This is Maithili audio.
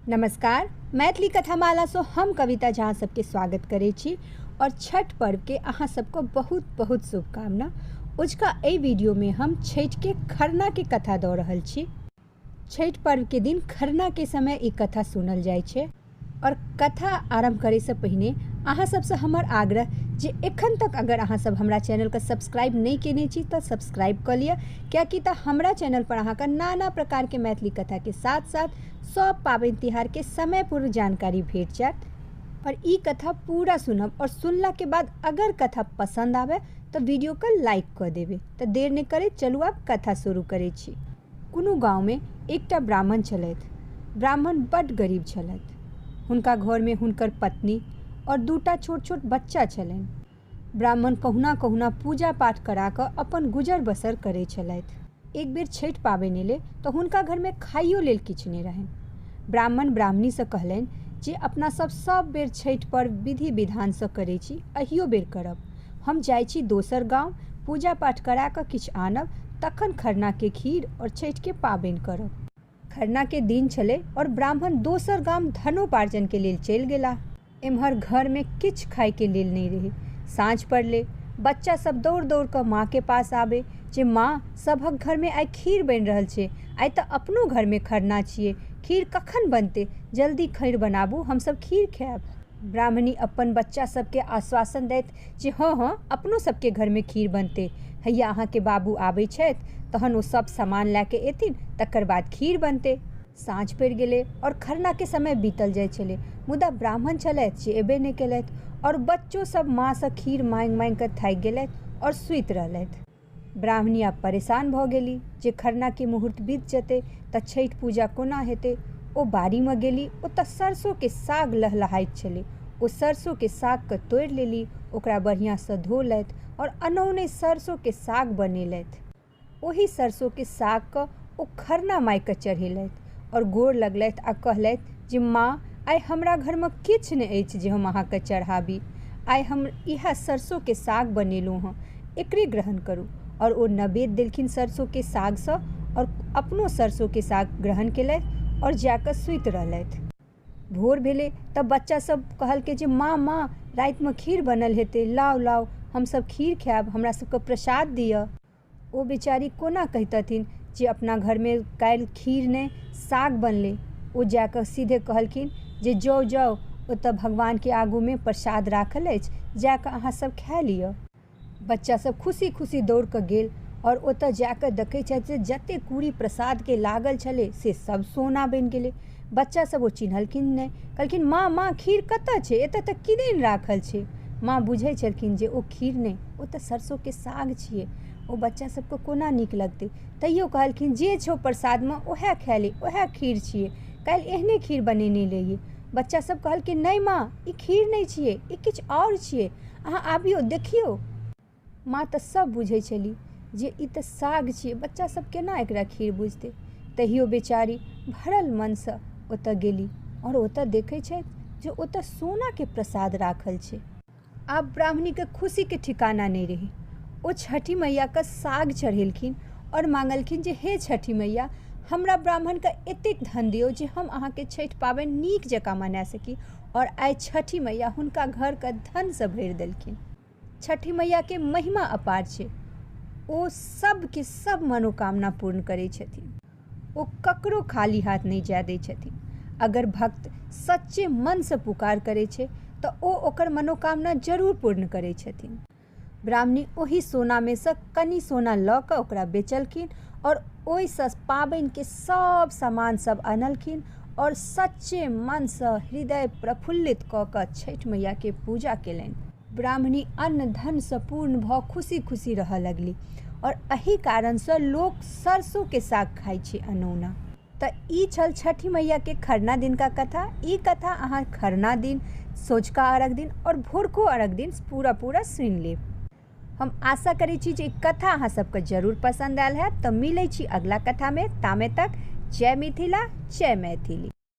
नमस्कार, मैथिली कथामाला से हम कविता झा सबके स्वागत करे छी और छठ पर्व के अहाँ सबको बहुत बहुत शुभकामना। उजका ए वीडियो में हम छठ के खरना के कथा दऽ रहल छी। छठ पर्व के दिन खरना के समय ई कथा सुनल जाय छै और कथा आरंभ करे से पहिने अहाँ सबसे हमर आग्रह जे एखन तक अगर अहाँ सब हमरा चैनल के सब्सक्राइब नहीं केने छी तो सब्सक्राइब कर लिया, कियाकि त हमरा चैनल पर अहाँ का नाना प्रकार के मैथिली कथा के साथ साथ सब पाबन तिहार के समय पूर्व जानकारी भेट जात। और ई कथा पूरा सुनब और सुनला के बाद अगर कथा पसंद आवे तो वीडियो को लाइक कर देवे। तो देर नहीं करे, चलू आब कथा शुरू करे छी। कोनो गाँव में एकटा ब्राह्मण छलथि। ब्राह्मण बड्ड गरीब छलथि। हुनका घर में हुनकर पत्नी और दूटा छोट छोट बच्चा छलनि। ब्राह्मण कहुना कहुना पूजा पाठ करा कर अपन गुजर बसर करे छलथि। एक बेर छठि पाबनि एले तो हुनका घर में खाइयो लेल किछु नहि रहनि। ब्राह्मण ब्राह्मणी से कहलनि जे अपना सब बेर छठि पर्व विधि विधान से करे छी, अहियो बेर करब। हम जाइ छी दोसर गाँव, पूजा पाठ करा कर किछु आनब, तखन खरना के खीर और छठि के पाबनि करब। खरना के दिन छले और ब्राह्मण दोसर गाम धनोपार्जन के लेल चलि गेला। एम्हर घर में किछु खाए के लेल नहीं रहे। साँझ पड़ले, बच्चा सब दौड़ दौड़ कर माँ के पास आबे जे माँ, सबहक घर में आइ खीर बनि रहल छै, आइ तऽ अपनो घर में खरना छिए, खीर कखन बनते, जल्दी खीर बनाबू, हम सब खीर खाएब। ब्राह्मणी अपन बच्चा सबके आश्वासन दैत जे हाँ अपनो सबके घर में खीर बनते, हैया अहाँ के बाबू आबै छथि तहन ओ सब सामान लेके एथिन, तकर बाद खीर बनते। साँझ पड़ि गेले और खरना के समय बीतल जाय छले, मुदा ब्राह्मण छलथि जे एबे नहीं केलथि और बच्चों सब माँ से खीर मांग मांग कर थाकि गेलथि और सुति रहलथि। ब्राह्मणी आब परेशान भऽ गेली जे खरना के मुहूर्त बीत जेते तऽ छठि पूजा कोना हेते। ओ बाड़ी में गेली, ओतऽ सरसों के साग लहलहाइत छले। ओ सरसों के साग के तोड़ि लेली, ओकरा बढ़िया से धोलथि और अनौने सरसों के साग बनेलथि। ओही सरसों के साग के ओ खरना माय के चढ़ेलथि और गोर लगलथि आ कहलथि जे माँ, आइ हमरा घर में किछु नहि अछि जे हम अहाँके चढ़ाबी। आइ हम इएह सरसों के साग बनेलहुँ हँ, एकरे ग्रहण करू। और ओ नैवेद्य देलखिन सरसों के साग से और अपनो सरसों के साग ग्रहण केलथि और जाकर सुति रहलथि। भोर भेले तब बच्चा सब कहलकै जे माँ राति में खीर बनल हेतै, लाउ लाउ हम सब खीर खाएब, हमरा सबके प्रसाद दिअ। ओ बेचारी कोना कहितथिन जे अपना घर में काल्हि खीर नहीं साग बनले। ओ जाकर सीधे कहलखिन जे जाओ जाओ, ओतऽ भगवान के आगू में प्रसाद राखल अछि, जाकर अहाँ सब खा लिअ। बच्चा सब खुशी खुशी दौड़ कर गेल और ओतऽ जाकर देखै छथि जे जते कूड़ी प्रसाद के लागल छले से सब सोना बनि गेले। बच्चा सब ओ चिन्हलखिन नहीं, कहलखिन माँ खीर कतऽ छै, एतऽ तऽ किदैन राखल छै। माँ बुझै छलखिन जे ओ खीर नहीं, ओ तऽ सरसों के साग छिए। ओ बच्चा सबके कोना नीक लगते, तैयो कहलखिन जे छौ प्रसाद में ओहे खा ले, ओहे खीर छिए, काल्हि एहने खीर बनेने रहिए। बच्चा सब कहलखिन नहीं माँ, ई खीर नहीं छिए, ई किछु और छिए, अहाँ आबियो देखियो। माँ तऽ सब बुझै छली जे ई तऽ साग छिए, बच्चा सब केना एकरा खीर बुझते। तहियो बेचारी भरल मन से ओतऽ गेली और ओतऽ देखै छथि जे ओतऽ सोना के प्रसाद राखल छै। आब ब्राह्मणी के खुशी के ठिकाना नहीं रही। ओ छठी मैया का साग चढ़ेलखिन और मांगलखिन जे हे छठी मैया, हमरा ब्राह्मण का एतेक धन दियौ जे हम अहाँ के छठि पाबनि नीक जकाँ मना सकी। और आइ छठी मैया हुनका घर का धन से भरि देलखिन। छठी मैया के महिमा अपार छै, ओ सब के सब मनोकामना पूर्ण करै छथिन। ओ ककरो खाली हाथ नहीं जाय दै छथिन। अगर भक्त सच्चे मन से पुकार करे छै तो ओ ओकर मनोकामना जरूर पूर्ण करै छथिन। ब्राह्मणी ओही सोना में से कनी सोना लऽ कऽ ओकरा बेचलखिन और ओहि से पाबनि के सब सामान सब आनलखिन और सच्चे मन से हृदय प्रफुल्लित कऽ कऽ छठि मैया के पूजा केलनि। ब्राह्मणी अन्न धन से पूर्ण भऽ खुशी खुशी रहऽ लगली और एही कारण से लोग सरसों के साग खाइ छै अनौना। तऽ ई छल छठी मैया के खरना दिन का कथा। ई कथा अहाँ खरना दिन, सँझुका अर्घ दिन और भोरको अर्घ दिन पूरा सुनि लेब। हम आशा करै छी जे कथा अहाँ सबके जरूर पसंद आयल हैत। तऽ मिलै छी अगला कथा में, तामे तक जय मिथिला, जय मैथिली।